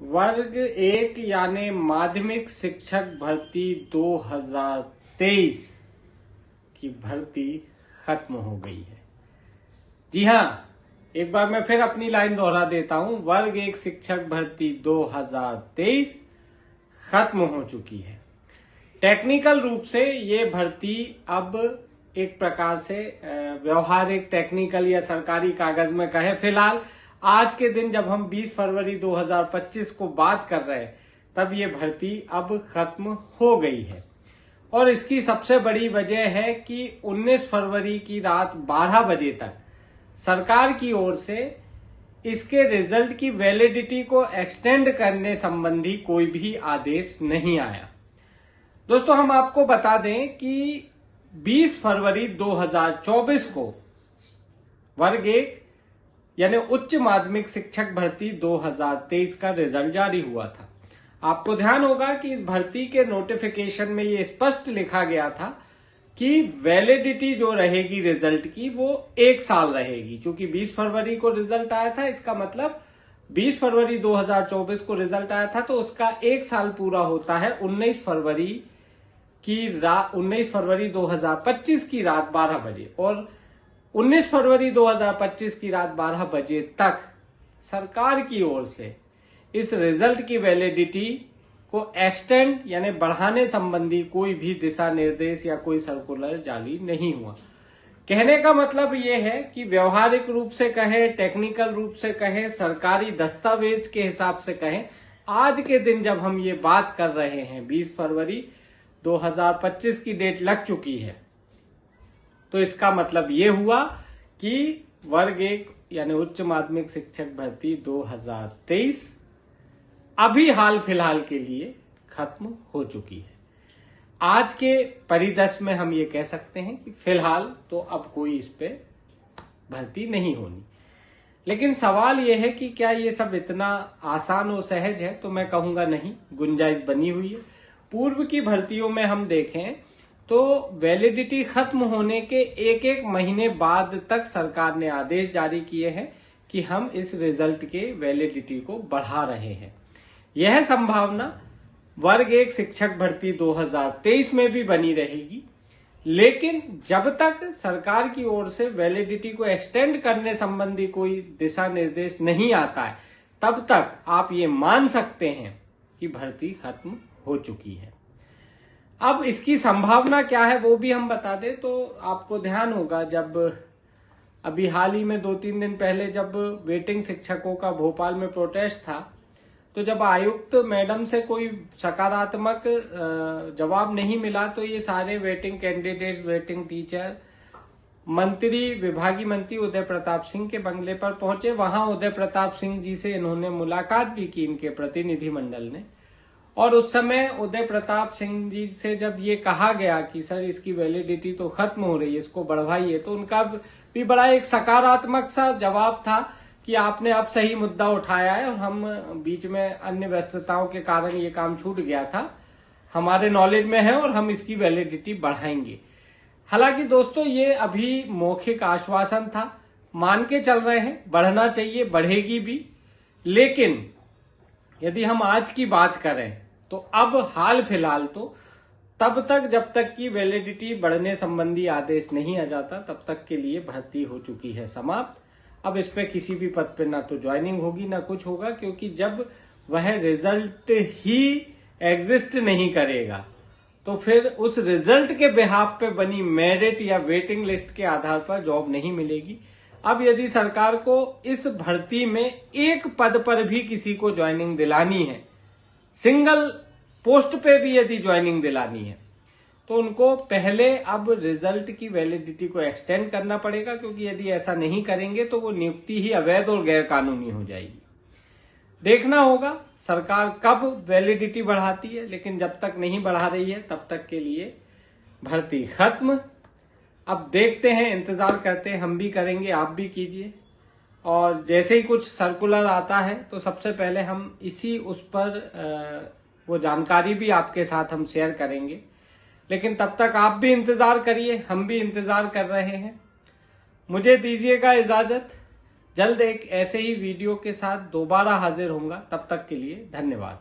वर्ग एक यानी माध्यमिक शिक्षक भर्ती 2023 की भर्ती खत्म हो गई है। जी हां, एक बार मैं फिर अपनी लाइन दोहरा देता हूं। वर्ग एक शिक्षक भर्ती 2023 खत्म हो चुकी है। टेक्निकल रूप से ये भर्ती अब एक प्रकार से व्यवहारिक, टेक्निकल या सरकारी कागज में कहे, फिलहाल आज के दिन जब हम 20 फरवरी 2025 को बात कर रहे हैं तब ये भर्ती अब खत्म हो गई है। और इसकी सबसे बड़ी वजह है कि 19 फरवरी की रात 12 बजे तक सरकार की ओर से इसके रिजल्ट की वैलिडिटी को एक्सटेंड करने संबंधी कोई भी आदेश नहीं आया। दोस्तों, हम आपको बता दें कि 20 फरवरी 2024 को वर्ग एक यानी उच्च माध्यमिक शिक्षक भर्ती 2023 का रिजल्ट जारी हुआ था। आपको ध्यान होगा कि इस भर्ती के नोटिफिकेशन में ये स्पष्ट लिखा गया था कि वैलिडिटी जो रहेगी रिजल्ट की वो 1 साल रहेगी। क्योंकि 20 फरवरी को रिजल्ट आया था, इसका मतलब 20 फरवरी 2024 को रिजल्ट आया था तो उसका 1 साल पूरा होता है 19 फरवरी 2025 की रात 12 बजे। और 19 फरवरी 2025 की रात 12 बजे तक सरकार की ओर से इस रिजल्ट की वैलिडिटी को एक्सटेंड यानी बढ़ाने संबंधी कोई भी दिशा निर्देश या कोई सर्कुलर जारी नहीं हुआ। कहने का मतलब ये है कि व्यवहारिक रूप से कहें, टेक्निकल रूप से कहें, सरकारी दस्तावेज के हिसाब से कहें, आज के दिन जब हम ये बात कर रहे हैं 20 फरवरी 2025 की डेट लग चुकी है, तो इसका मतलब ये हुआ कि वर्ग एक यानी उच्च माध्यमिक शिक्षक भर्ती 2023 अभी हाल फिलहाल के लिए खत्म हो चुकी है। आज के परिदृश्य में हम ये कह सकते हैं कि फिलहाल तो अब कोई इस पे भर्ती नहीं होनी। लेकिन सवाल ये है कि क्या ये सब इतना आसान और सहज है? तो मैं कहूंगा नहीं, गुंजाइश बनी हुई है। पूर्व की भर्तियों में हम देखें तो वैलिडिटी खत्म होने के एक महीने बाद तक सरकार ने आदेश जारी किए हैं कि हम इस रिजल्ट के वैलिडिटी को बढ़ा रहे हैं। यह संभावना वर्ग एक शिक्षक भर्ती 2023 में भी बनी रहेगी। लेकिन जब तक सरकार की ओर से वैलिडिटी को एक्सटेंड करने संबंधी कोई दिशा निर्देश नहीं आता है, तब तक आप ये मान सकते हैं कि भर्ती खत्म हो चुकी है। अब इसकी संभावना क्या है वो भी हम बता दें तो आपको ध्यान होगा, जब अभी हाल ही में 2-3 दिन पहले जब वेटिंग शिक्षकों का भोपाल में प्रोटेस्ट था, तो जब आयुक्त मैडम से कोई सकारात्मक जवाब नहीं मिला तो ये सारे वेटिंग कैंडिडेट्स, वेटिंग टीचर विभागीय मंत्री उदय प्रताप सिंह के बंगले पर पहुंचे। वहां उदय प्रताप सिंह जी से इन्होंने मुलाकात भी की, इनके प्रतिनिधिमंडल ने। और उस समय उदय प्रताप सिंह जी से जब ये कहा गया कि सर इसकी वैलिडिटी तो खत्म हो रही है, इसको बढ़वाइए, तो उनका भी बड़ा एक सकारात्मक सा जवाब था कि आपने अब सही मुद्दा उठाया है और हम बीच में अन्य व्यस्तताओं के कारण ये काम छूट गया था, हमारे नॉलेज में है और हम इसकी वैलिडिटी बढ़ाएंगे। हालांकि दोस्तों ये अभी मौखिक आश्वासन था, मान के चल रहे हैं, बढ़ना चाहिए, बढ़ेगी भी। लेकिन यदि हम आज की बात करें तो अब हाल फिलहाल तो तब तक जब तक की वैलिडिटी बढ़ने संबंधी आदेश नहीं आ जाता तब तक के लिए भर्ती हो चुकी है समाप्त। अब इस पे किसी भी पद पे ना तो ज्वाइनिंग होगी ना कुछ होगा, क्योंकि जब वह रिजल्ट ही एग्जिस्ट नहीं करेगा तो फिर उस रिजल्ट के बिहाफ पे बनी मेरिट या वेटिंग लिस्ट के आधार पर जॉब नहीं मिलेगी। अब यदि सरकार को इस भर्ती में एक पद पर भी किसी को ज्वाइनिंग दिलानी है, सिंगल पोस्ट पे भी यदि ज्वाइनिंग दिलानी है, तो उनको पहले अब रिजल्ट की वैलिडिटी को एक्सटेंड करना पड़ेगा, क्योंकि यदि ऐसा नहीं करेंगे तो वो नियुक्ति ही अवैध और गैर कानूनी हो जाएगी। देखना होगा सरकार कब वैलिडिटी बढ़ाती है, लेकिन जब तक नहीं बढ़ा रही है तब तक के लिए भर्ती खत्म। अब देखते हैं, इंतजार करते हैं, हम भी करेंगे, आप भी कीजिए। और जैसे ही कुछ सर्कुलर आता है तो सबसे पहले हम इसी उस पर वो जानकारी भी आपके साथ हम शेयर करेंगे। लेकिन तब तक आप भी इंतजार करिए, हम भी इंतजार कर रहे हैं। मुझे दीजिएगा इजाजत। जल्द एक ऐसे ही वीडियो के साथ दोबारा हाजिर होऊंगा। तब तक के लिए धन्यवाद।